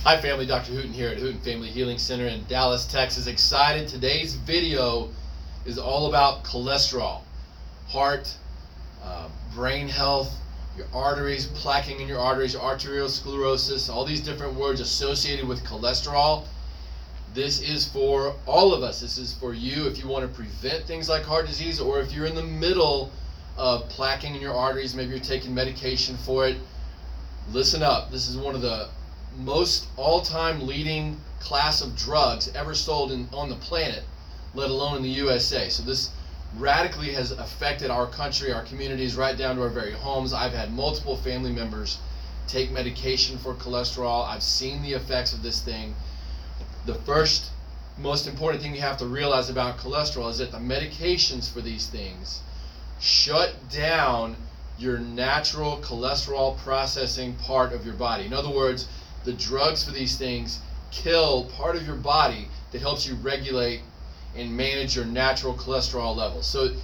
Hi family, Dr. Hooten here at Hooten Family Healing Center in Dallas, Texas. Excited. Today's video is all about cholesterol, heart, brain health, your arteries, plaquing in your arteries, arteriosclerosis, all these different words associated with cholesterol. This is for all of us. This is for you if you want to prevent things like heart disease, or if you're in the middle of plaquing in your arteries, maybe you're taking medication for it. Listen up. This is one of the most all-time leading class of drugs ever sold on the planet, let alone in the USA. So this radically has affected our country, our communities, right down to our very homes. I've had multiple family members take medication for cholesterol. I've seen the effects of this thing. The first most important thing you have to realize about cholesterol is that the medications for these things shut down your natural cholesterol processing part of your body. In other words, the drugs for these things kill part of your body that helps you regulate and manage your natural cholesterol levels. So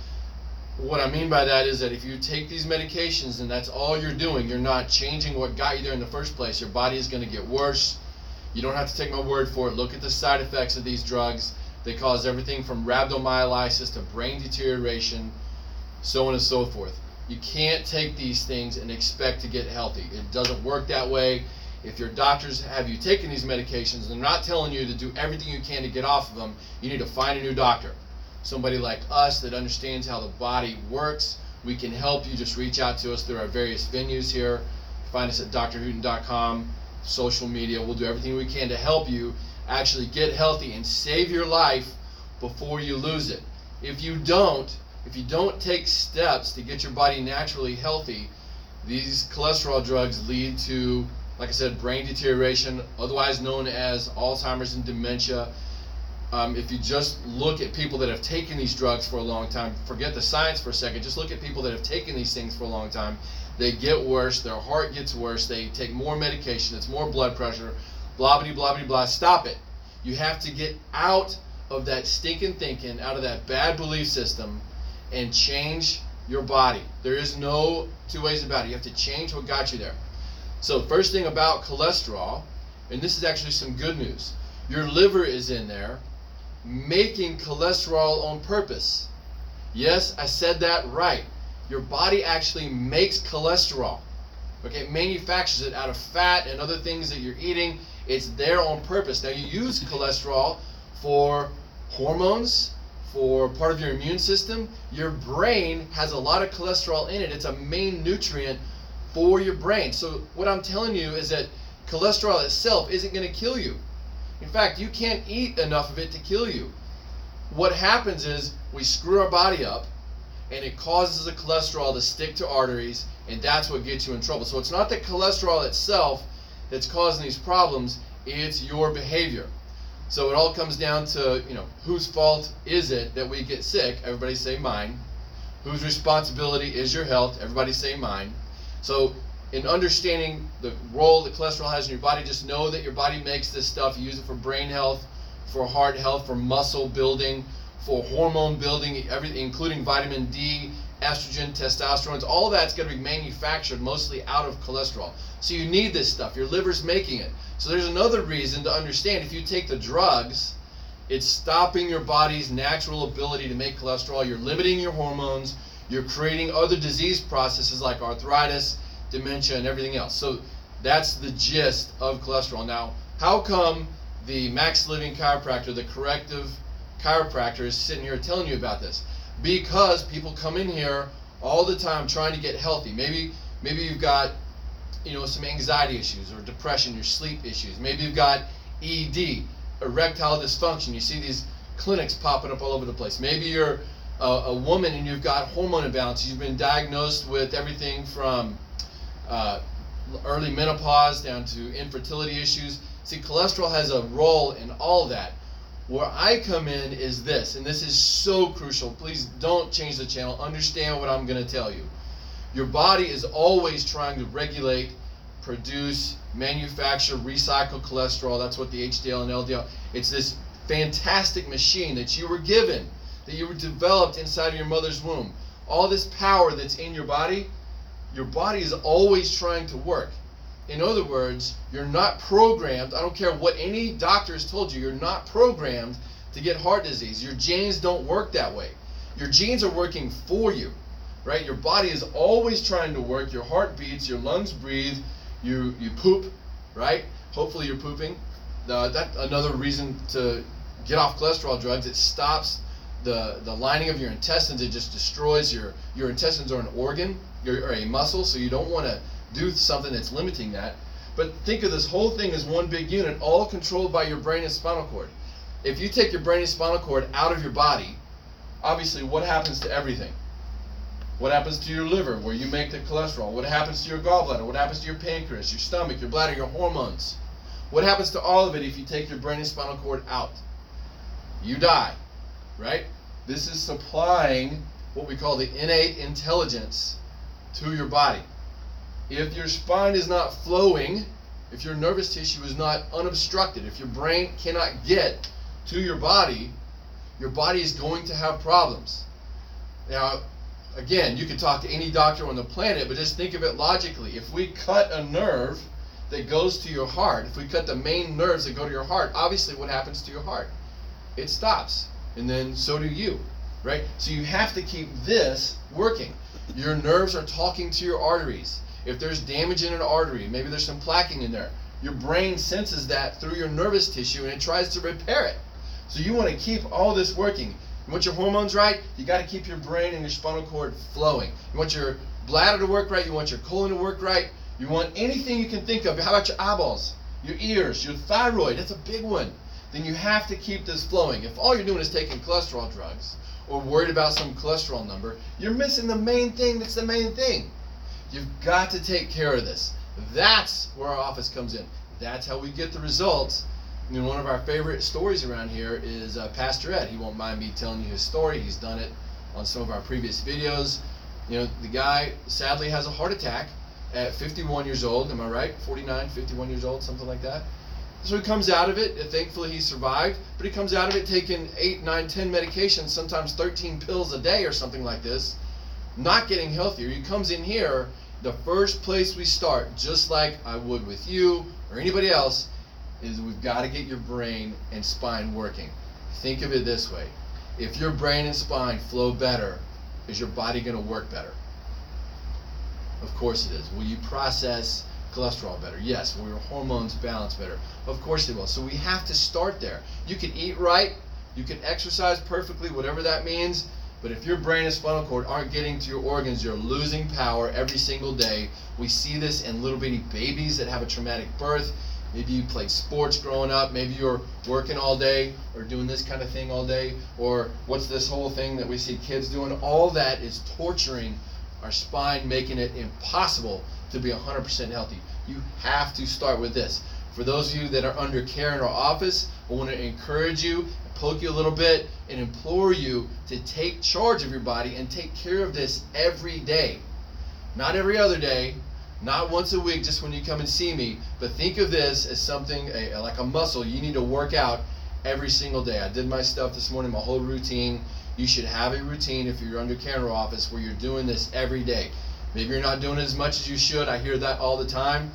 what I mean by that is that if you take these medications and that's all you're doing, you're not changing what got you there in the first place, your body is going to get worse. You don't have to take my word for it. Look at the side effects of these drugs. They cause everything from rhabdomyolysis to brain deterioration, so on and so forth. You can't take these things and expect to get healthy. It doesn't work that way. If your doctors have you taking these medications, they're not telling you to do everything you can to get off of them. You need to find a new doctor. Somebody like us that understands how the body works. We can help you. Just reach out to us through our various venues here. Find us at drhooten.com, social media. We'll do everything we can to help you actually get healthy and save your life before you lose it. If you don't take steps to get your body naturally healthy, these cholesterol drugs lead to, like I said, brain deterioration, otherwise known as Alzheimer's and dementia. If you just look at people that have taken these drugs for a long time, forget the science for a second, just look at people that have taken these things for a long time. They get worse, their heart gets worse, they take more medication, it's more blood pressure, blah, blah, blah, blah, blah. Stop it. You have to get out of that stinking thinking, out of that bad belief system, and change your body. There is no two ways about it. You have to change what got you there. So first thing about cholesterol, and this is actually some good news, your liver is in there making cholesterol on purpose. Yes, I said that right. Your body actually makes cholesterol. Okay, it manufactures it out of fat and other things that you're eating. It's there on purpose. Now you use cholesterol for hormones, for part of your immune system. Your brain has a lot of cholesterol in it. It's a main nutrient for your brain. So what I'm telling you is that cholesterol itself isn't going to kill you. In fact, you can't eat enough of it to kill you. What happens is we screw our body up and it causes the cholesterol to stick to arteries, and that's what gets you in trouble. So it's not the cholesterol itself that's causing these problems, it's your behavior. So it all comes down to, whose fault is it that we get sick? Everybody say mine. Whose responsibility is your health? Everybody say mine. So in understanding the role that cholesterol has in your body, just know that your body makes this stuff. You use it for brain health, for heart health, for muscle building, for hormone building, everything, including vitamin D, estrogen, testosterone. All that's going to be manufactured mostly out of cholesterol. So you need this stuff. Your liver's making it. So there's another reason to understand, if you take the drugs, it's stopping your body's natural ability to make cholesterol. You're limiting your hormones. You're creating other disease processes like arthritis, dementia, and everything else. So that's the gist of cholesterol. Now, how come the Max Living chiropractor, the corrective chiropractor, is sitting here telling you about this? Because people come in here all the time trying to get healthy. Maybe you've got some anxiety issues or depression, your sleep issues. Maybe you've got ED, erectile dysfunction. You see these clinics popping up all over the place. Maybe you're a woman and you've got hormone imbalances. You've been diagnosed with everything from early menopause down to infertility issues. See, cholesterol has a role in all of that. Where I come in is this, and this is so crucial. Please don't change the channel. Understand what I'm going to tell you. Your body is always trying to regulate, produce, manufacture, recycle cholesterol. That's what the HDL and LDL. It's this fantastic machine that you were given, that you were developed inside of your mother's womb. All this power that's in your body is always trying to work. In other words, you're not programmed. I don't care what any doctor has told you, you're not programmed to get heart disease. Your genes don't work that way. Your genes are working for you, right? Your body is always trying to work. Your heart beats, your lungs breathe, you poop, right? Hopefully you're pooping. That's another reason to get off cholesterol drugs. It stops the lining of your intestines. It just destroys your intestines are an organ or a muscle, so you don't want to do something that's limiting that. But think of this whole thing as one big unit, all controlled by your brain and spinal cord. If you take your brain and spinal cord out of your body, obviously what happens to everything? What happens to your liver, where you make the cholesterol? What happens to your gallbladder? What happens to your pancreas, your stomach, your bladder, your hormones? What happens to all of it if you take your brain and spinal cord out? You die, right? This is supplying what we call the innate intelligence to your body. If your spine is not flowing, if your nervous tissue is not unobstructed, if your brain cannot get to your body is going to have problems. Now, again, you can talk to any doctor on the planet, but just think of it logically. If we cut a nerve that goes to your heart, if we cut the main nerves that go to your heart, obviously what happens to your heart? It stops, and then so do you, right? So you have to keep this working. Your nerves are talking to your arteries. If there's damage in an artery, maybe there's some plaquing in there, your brain senses that through your nervous tissue and it tries to repair it. So you want to keep all this working. You want your hormones right, you got to keep your brain and your spinal cord flowing. You want your bladder to work right, you want your colon to work right, you want anything you can think of. How about your eyeballs, your ears, your thyroid? That's a big one. Then you have to keep this flowing. If all you're doing is taking cholesterol drugs or worried about some cholesterol number, you're missing the main thing that's the main thing. You've got to take care of this. That's where our office comes in. That's how we get the results. And one of our favorite stories around here is Pastor Ed. He won't mind me telling you his story. He's done it on some of our previous videos. You know, the guy sadly has a heart attack at 51 years old. Am I right? 49, 51 years old, something like that. So he comes out of it. Thankfully, he survived. But he comes out of it taking 8, 9, 10 medications, sometimes 13 pills a day or something like this, not getting healthier. He comes in here, the first place we start, just like I would with you or anybody else, is we've got to get your brain and spine working. Think of it this way. If your brain and spine flow better, is your body going to work better? Of course it is. Will you process cholesterol better? Yes. Will your hormones balance better? Of course they will. So we have to start there. You can eat right, you can exercise perfectly, whatever that means, but if your brain and spinal cord aren't getting to your organs, you're losing power every single day. We see this in little bitty babies that have a traumatic birth. Maybe you played sports growing up. Maybe you're working all day or doing this kind of thing all day. Or what's this whole thing that we see kids doing? All that is torturing our spine, making it impossible to be 100% healthy. You have to start with this. For those of you that are under care in our office, I want to encourage you, poke you a little bit, and implore you to take charge of your body and take care of this every day. Not every other day, not once a week just when you come and see me, but think of this as something like a muscle you need to work out every single day. I did my stuff this morning, my whole routine. You should have a routine if you're under care in our office where you're doing this every day. Maybe you're not doing it as much as you should. I hear that all the time.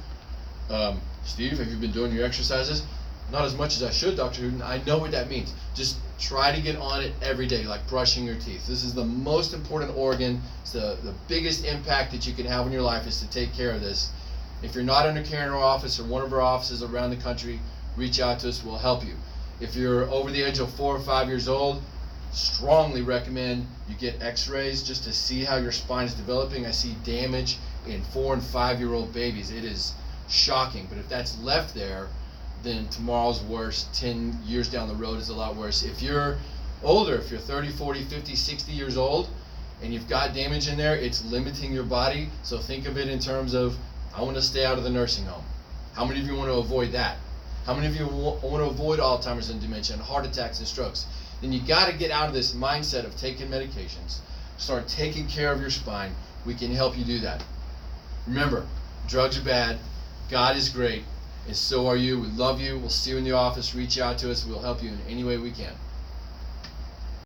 Steve, have you been doing your exercises? Not as much as I should, Dr. Hooten. I know what that means. Just try to get on it every day, like brushing your teeth. This is the most important organ. It's the biggest impact that you can have in your life is to take care of this. If you're not under care in our office or one of our offices around the country, reach out to us. We'll help you. If you're over the age of 4 or 5 years old, strongly recommend you get x-rays just to see how your spine is developing. I see damage in 4 and 5-year-old babies. It is shocking. But if that's left there, then tomorrow's worse. 10 years down the road is a lot worse. If you're older, if you're 30, 40, 50, 60 years old, and you've got damage in there, it's limiting your body. So think of it in terms of, I want to stay out of the nursing home. How many of you want to avoid that? How many of you want to avoid Alzheimer's and dementia and heart attacks and strokes? Then you got to get out of this mindset of taking medications. Start taking care of your spine. We can help you do that. Remember, drugs are bad. God is great. And so are you. We love you. We'll see you in the office. Reach out to us. We'll help you in any way we can.